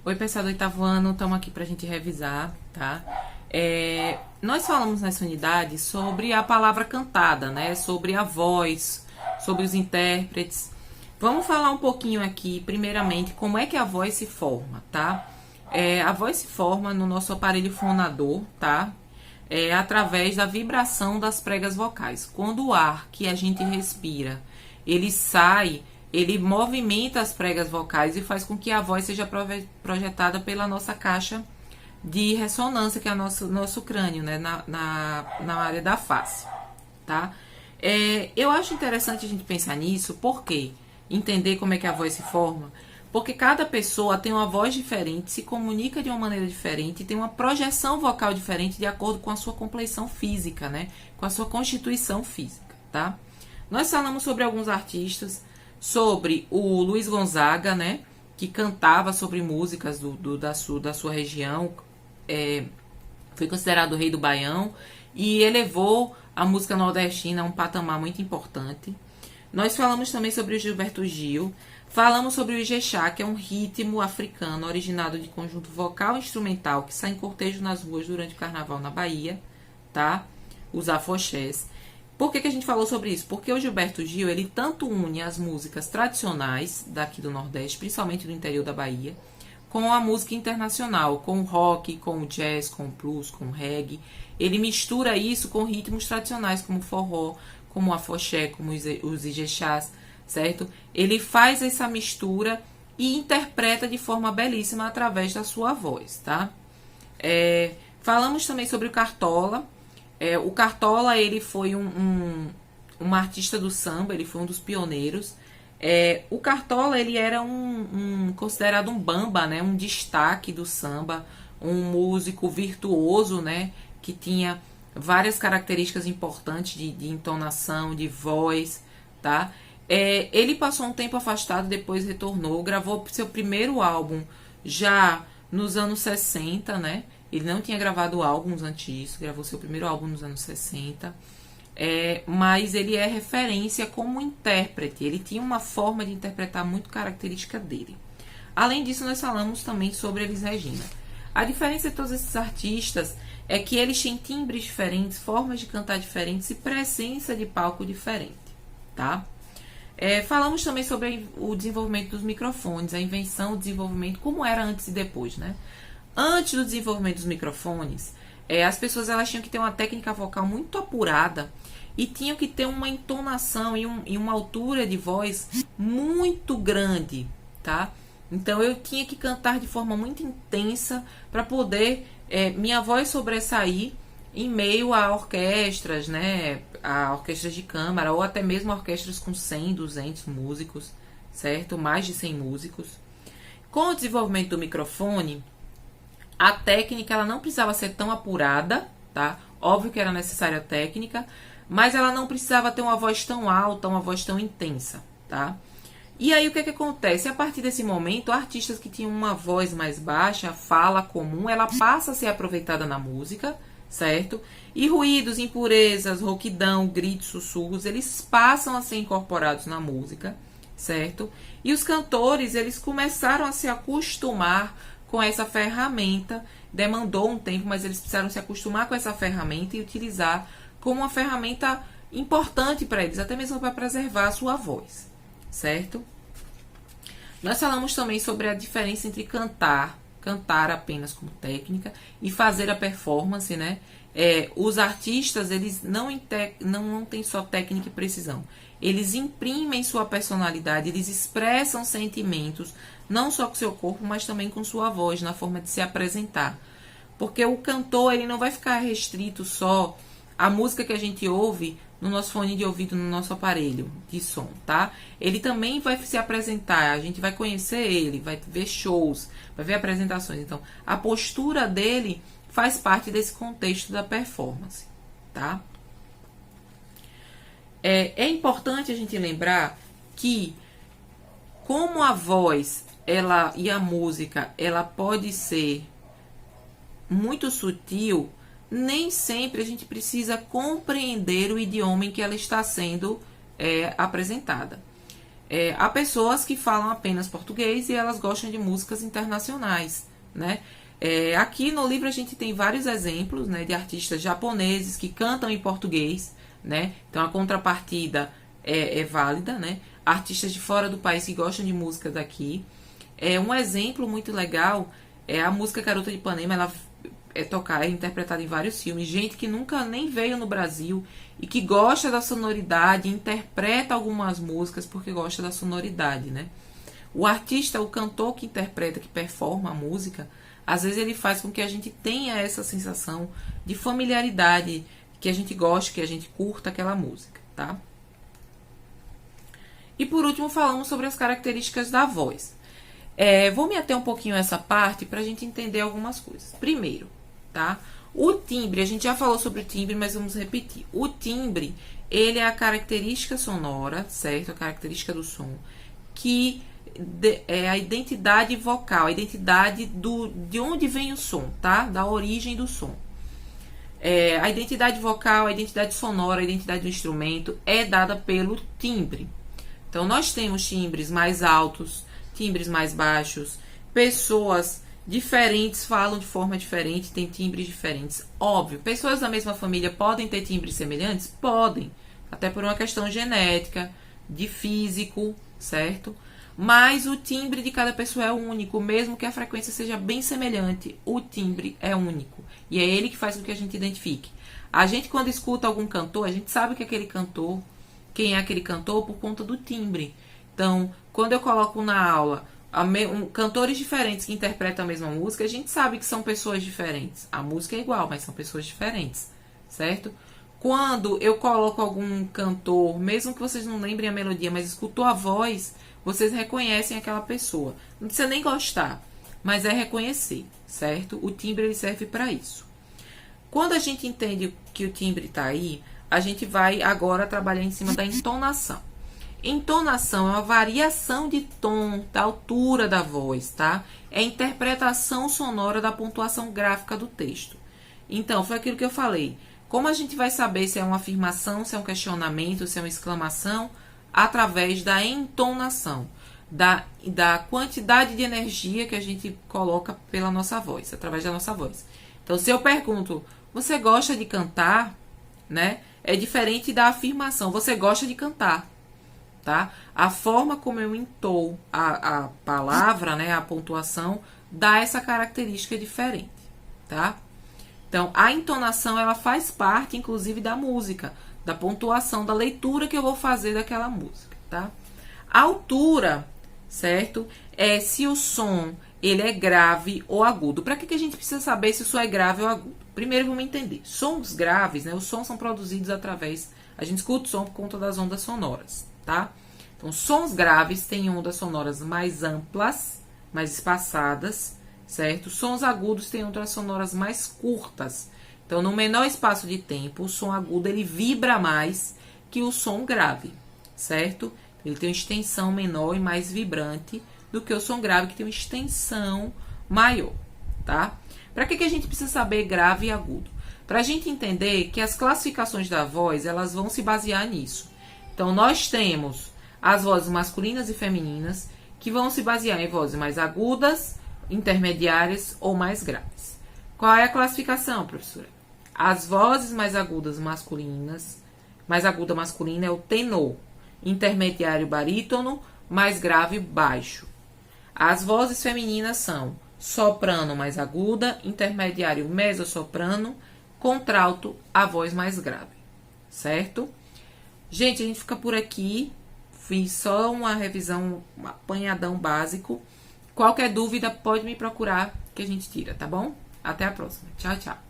Oi, pessoal do oitavo ano, estamos aqui para a gente revisar, tá? Nós falamos nessa unidade sobre a palavra cantada, né? Sobre a voz, sobre os intérpretes. Vamos falar um pouquinho aqui, primeiramente, como é que a voz se forma, tá? A voz se forma no nosso aparelho fonador, tá? Através da vibração das pregas vocais. Quando o ar que a gente respira, ele sai, ele movimenta as pregas vocais e faz com que a voz seja projetada pela nossa caixa de ressonância, que é o nosso crânio, né? Na área da face, tá? Eu acho interessante a gente pensar nisso, porque entender como é que a voz se forma, porque cada pessoa tem uma voz diferente, se comunica de uma maneira diferente, tem uma projeção vocal diferente de acordo com a sua compleição física, né? Com a sua constituição física, tá? Nós falamos sobre alguns artistas, sobre o Luiz Gonzaga, né? Que cantava sobre músicas da sua região, foi considerado o rei do Baião e elevou a música nordestina a um patamar muito importante. Nós falamos também sobre o Gilberto Gil, falamos sobre o Ijexá, que é um ritmo africano originado de conjunto vocal e instrumental que sai em cortejo nas ruas durante o carnaval na Bahia, tá? Os afoxés. Por que a gente falou sobre isso? Porque o Gilberto Gil, ele tanto une as músicas tradicionais daqui do Nordeste, principalmente do interior da Bahia, com a música internacional, com o rock, com o jazz, com o blues, com o reggae. Ele mistura isso com ritmos tradicionais, como o forró, como o afoxé, como os ijexás, certo? Ele faz essa mistura e interpreta de forma belíssima através da sua voz, tá? Falamos também sobre o Cartola. O Cartola, ele foi um artista do samba, ele foi um dos pioneiros. O Cartola, ele era considerado um bamba, né? Um destaque do samba, um músico virtuoso, né? Que tinha várias características importantes de entonação, de voz, tá? Ele passou um tempo afastado, depois retornou, gravou seu primeiro álbum já nos anos 60, né? Ele não tinha gravado álbuns antes disso, gravou seu primeiro álbum nos anos 60. Mas ele é referência como intérprete, ele tinha uma forma de interpretar muito característica dele. Além disso, nós falamos também sobre Elis Regina. A diferença de todos esses artistas é que eles têm timbres diferentes, formas de cantar diferentes e presença de palco diferente, tá? Falamos também sobre o desenvolvimento dos microfones, a invenção, o desenvolvimento, como era antes e depois, né? Antes do desenvolvimento dos microfones, as pessoas elas tinham que ter uma técnica vocal muito apurada e tinham que ter uma entonação e uma altura de voz muito grande, tá? Então eu tinha que cantar de forma muito intensa para poder minha voz sobressair em meio a orquestras, né? A orquestras de câmara ou até mesmo orquestras com 100, 200 músicos, certo? Mais de 100 músicos. Com o desenvolvimento do microfone, a técnica ela não precisava ser tão apurada, tá? Óbvio que era necessária a técnica, mas ela não precisava ter uma voz tão alta, uma voz tão intensa, tá? E aí o que acontece? A partir desse momento, artistas que tinham uma voz mais baixa, fala comum, ela passa a ser aproveitada na música, certo? E ruídos, impurezas, rouquidão, gritos, sussurros, eles passam a ser incorporados na música, certo? E os cantores, eles começaram a se acostumar com essa ferramenta, demandou um tempo, mas eles precisaram se acostumar com essa ferramenta e utilizar como uma ferramenta importante para eles, até mesmo para preservar a sua voz, certo? Nós falamos também sobre a diferença entre cantar apenas como técnica e fazer a performance, né? Os artistas, eles não têm só técnica e precisão. Eles imprimem sua personalidade, eles expressam sentimentos, não só com seu corpo, mas também com sua voz, na forma de se apresentar. Porque o cantor, ele não vai ficar restrito só à música que a gente ouve no nosso fone de ouvido, no nosso aparelho de som, tá? Ele também vai se apresentar, a gente vai conhecer ele, vai ver shows, vai ver apresentações. Então, a postura dele faz parte desse contexto da performance, tá? É importante a gente lembrar que, como a voz e a música, ela pode ser muito sutil, nem sempre a gente precisa compreender o idioma em que ela está sendo apresentada. há pessoas que falam apenas português e elas gostam de músicas internacionais, né? Aqui no livro a gente tem vários exemplos, né, de artistas japoneses que cantam em português, né? Então a contrapartida é válida, né? Artistas de fora do país que gostam de música daqui. Um exemplo muito legal é a música Garota de Ipanema. Ela é interpretada em vários filmes. Gente que nunca nem veio no Brasil e que gosta da sonoridade, interpreta algumas músicas porque gosta da sonoridade, né? O artista, o cantor que interpreta, que performa a música, às vezes ele faz com que a gente tenha essa sensação de familiaridade, que a gente goste, que a gente curta aquela música, tá? E por último falamos sobre as características da voz. Vou me ater um pouquinho a essa parte para a gente entender algumas coisas. Primeiro, tá? O timbre, a gente já falou sobre o timbre, mas vamos repetir. O timbre, ele é a característica sonora, certo? A característica do som, que é a identidade vocal, a identidade de onde vem o som, tá? Da origem do som. A identidade vocal, a identidade sonora, a identidade do instrumento é dada pelo timbre. Então, nós temos timbres mais altos, timbres mais baixos, pessoas diferentes falam de forma diferente, têm timbres diferentes. Óbvio, pessoas da mesma família podem ter timbres semelhantes? Podem, até por uma questão genética, de físico, certo? Mas o timbre de cada pessoa é único, mesmo que a frequência seja bem semelhante, o timbre é único. E é ele que faz com que a gente identifique. A gente, quando escuta algum cantor, a gente sabe que aquele cantor, quem é aquele cantor, por conta do timbre. Então, quando eu coloco na aula cantores diferentes que interpretam a mesma música, a gente sabe que são pessoas diferentes. A música é igual, mas são pessoas diferentes, certo? Quando eu coloco algum cantor, mesmo que vocês não lembrem a melodia, mas escutou a voz, vocês reconhecem aquela pessoa. Não precisa nem gostar, mas é reconhecer, certo? O timbre ele serve para isso. Quando a gente entende que o timbre está aí, a gente vai agora trabalhar em cima da entonação. Entonação é uma variação de tom, da altura da voz, tá? É a interpretação sonora da pontuação gráfica do texto. Então, foi aquilo que eu falei. Como a gente vai saber se é uma afirmação, se é um questionamento, se é uma exclamação? Através da entonação, da quantidade de energia que a gente coloca pela nossa voz, através da nossa voz. Então, se eu pergunto, você gosta de cantar? Né? É diferente da afirmação, você gosta de cantar. Tá? A forma como eu entoo a palavra, né, a pontuação, dá essa característica diferente, tá? Então, a entonação, ela faz parte, inclusive, da música, da pontuação, da leitura que eu vou fazer daquela música, tá? A altura, certo? É se o som, ele é grave ou agudo. Para que a gente precisa saber se o som é grave ou agudo? Primeiro, vamos entender. Sons graves, né? Os sons são produzidos através... A gente escuta o som por conta das ondas sonoras, tá? Então, sons graves têm ondas sonoras mais amplas, mais espaçadas, certo? Sons agudos têm ondas sonoras mais curtas. Então, no menor espaço de tempo, o som agudo ele vibra mais que o som grave, certo? Ele tem uma extensão menor e mais vibrante do que o som grave, que tem uma extensão maior, tá? Para que a gente precisa saber grave e agudo? Para a gente entender que as classificações da voz, elas vão se basear nisso. Então, nós temos as vozes masculinas e femininas, que vão se basear em vozes mais agudas, intermediárias ou mais graves. Qual é a classificação, professora? As vozes mais agudas masculinas, mais aguda masculina é o tenor, intermediário barítono, mais grave baixo. As vozes femininas são soprano mais aguda, intermediário mezzosoprano, contralto, a voz mais grave, certo? Gente, a gente fica por aqui. Fiz só uma revisão, um apanhadão básico. Qualquer dúvida, pode me procurar que a gente tira, tá bom? Até a próxima. Tchau, tchau.